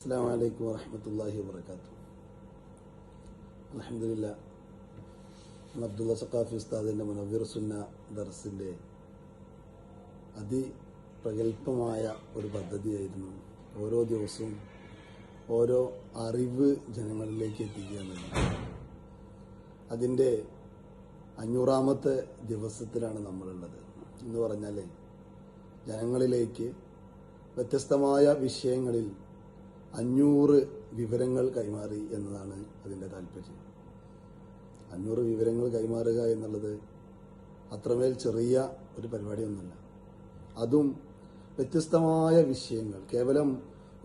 അസ്സലാമു അലൈക്കും വറഹ്മത്തുള്ളാഹി വബറകാതുഹു. അൽഹംദുലില്ലാഹ്, അബ്ദുള്ള സഖാഫി ഉസ്താദിന്റെ മുനവ്വിർ സുന്ന ദർസിന്റെ അതിപ്രഗൽഭമായ ഒരു പദ്ധതിയായിരുന്നു ഓരോ ദിവസവും ഓരോ അറിവ് ജനങ്ങളിലേക്ക് എത്തിക്കുക എന്നുള്ളത്. അതിൻ്റെ 500ാമത്തെ ദിവസത്തിലാണ് നമ്മളുള്ളത്. എന്ന് പറഞ്ഞാൽ ജനങ്ങളിലേക്ക് വ്യത്യസ്തമായ വിഷയങ്ങളിൽ 500 വിവരങ്ങൾ കൈമാറി എന്നതാണ് അതിൻ്റെ താല്പര്യം. 500 വിവരങ്ങൾ കൈമാറുക എന്നുള്ളത് അത്രമേൽ ചെറിയ ഒരു പരിപാടിയൊന്നുമല്ല. അതും വ്യത്യസ്തമായ വിഷയങ്ങൾ, കേവലം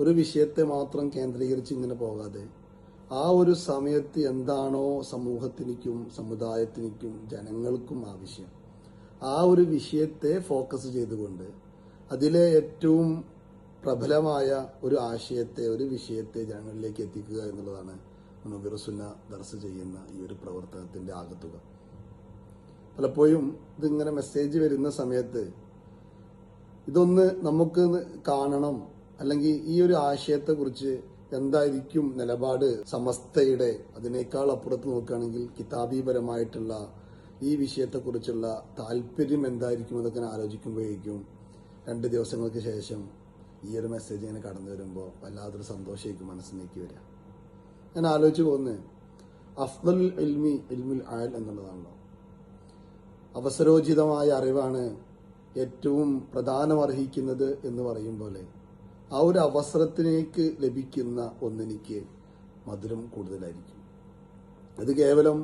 ഒരു വിഷയത്തെ മാത്രം കേന്ദ്രീകരിച്ച് ഇങ്ങനെ പോകാതെ ആ ഒരു സമയത്ത് എന്താണോ സമൂഹത്തിനും സമുദായത്തിനും ജനങ്ങൾക്കും ആവശ്യം, ആ ഒരു വിഷയത്തെ ഫോക്കസ് ചെയ്തുകൊണ്ട് അതിലെ ഏറ്റവും പ്രബലമായ ഒരു ആശയത്തെ, ഒരു വിഷയത്തെ ജനങ്ങളിലേക്ക് എത്തിക്കുക എന്നുള്ളതാണ് മുനവ്വിർ സുന്ന ദർസ് ചെയ്യുന്ന ഈ ഒരു പ്രവർത്തനത്തിന്റെ ആകത്തുക. പലപ്പോഴും ഇതിങ്ങനെ മെസ്സേജ് വരുന്ന സമയത്ത് ഇതൊന്ന് നമുക്ക് കാണണം, അല്ലെങ്കിൽ ഈ ഒരു ആശയത്തെക്കുറിച്ച് എന്തായിരിക്കും നിലപാട് സമസ്തയുടെ, അതിനേക്കാൾ അപ്പുറത്ത് നോക്കുകയാണെങ്കിൽ കിതാബീപരമായിട്ടുള്ള ഈ വിഷയത്തെക്കുറിച്ചുള്ള താല്പര്യം എന്തായിരിക്കും എന്നൊക്കെ ആലോചിക്കുമ്പോഴേക്കും 2 ദിവസങ്ങൾക്ക് ശേഷം ഈ ഒരു മെസ്സേജ് ഇങ്ങനെ കടന്നു വരുമ്പോൾ വല്ലാതൊരു സന്തോഷമായിരിക്കും മനസ്സിലേക്ക് വരിക. ഞാൻ ആലോചിച്ച് പോകുന്നത് അഫ്ദൽ ഇൽമി ഇൽമുൽ ആൽ എന്നുള്ളതാണല്ലോ. അവസരോചിതമായ അറിവാണ് ഏറ്റവും പ്രധാനമർഹിക്കുന്നത് എന്ന് പറയും പോലെ ആ ഒരു അവസരത്തിലേക്ക് ലഭിക്കുന്ന ഒന്നിനിക്ക് മധുരം കൂടുതലായിരിക്കും. അത് കേവലം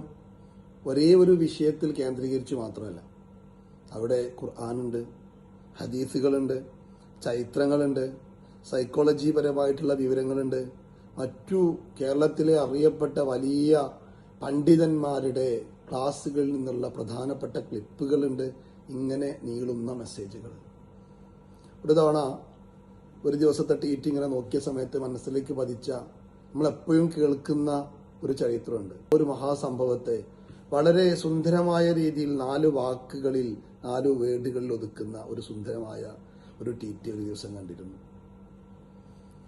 ഒരേ ഒരു വിഷയത്തിൽ കേന്ദ്രീകരിച്ച് മാത്രമല്ല. അവിടെ ഖുർആനുണ്ട്, ഹദീസുകളുണ്ട്, ചരിത്രങ്ങളുണ്ട്, സൈക്കോളജി പരമായിട്ടുള്ള വിവരങ്ങളുണ്ട്, മറ്റു കേരളത്തിലെ അറിയപ്പെട്ട വലിയ പണ്ഡിതന്മാരുടെ ക്ലാസ്സുകളിൽ നിന്നുള്ള പ്രധാനപ്പെട്ട ക്ലിപ്പുകളുണ്ട്. ഇങ്ങനെ നീളുന്ന മെസ്സേജുകൾ. ഒരു തവണ ഒരു ദിവസത്തെ ടീറ്റ് ഇങ്ങനെ നോക്കിയ സമയത്ത് മനസ്സിലേക്ക് പതിച്ച, നമ്മളെപ്പോഴും കേൾക്കുന്ന ഒരു ചരിത്രമുണ്ട്. ഒരു മഹാസംഭവത്തെ വളരെ സുന്ദരമായ രീതിയിൽ 4 വാക്കുകളിൽ, 4 വേർഡുകളിൽ ഒതുക്കുന്ന ഒരു സുന്ദരമായ ഒരു ടീറ്റ് ഒരു ദിവസം കണ്ടിരുന്നു.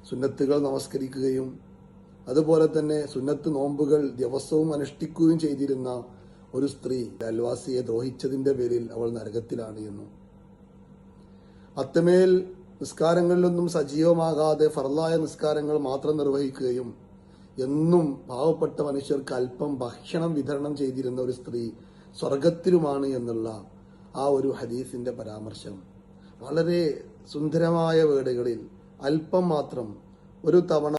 സുന്നത്തുകൾ നമസ്കരിക്കുകയും അതുപോലെ തന്നെ സുന്നത്ത് നോമ്പുകൾ ദിവസവും അനുഷ്ഠിക്കുകയും ചെയ്തിരുന്ന ഒരു സ്ത്രീ അയൽവാസിയെ ദ്രോഹിച്ചതിന്റെ പേരിൽ അവൾ നരകത്തിലാണ് എന്നും, അത്തമേൽ നിസ്കാരങ്ങളിലൊന്നും സജീവമാകാതെ ഫർളായ നിസ്കാരങ്ങൾ മാത്രം നിർവഹിക്കുകയും എന്നും പാവപ്പെട്ട മനുഷ്യർക്ക് അല്പം ഭക്ഷണം വിതരണം ചെയ്തിരുന്ന ഒരു സ്ത്രീ സ്വർഗത്തിലുമാണ് എന്നുള്ള ആ ഒരു ഹദീസിന്റെ പരാമർശം വളരെ സുന്ദരമായ വേർഡുകളിൽ അല്പം മാത്രം ഒരു തവണ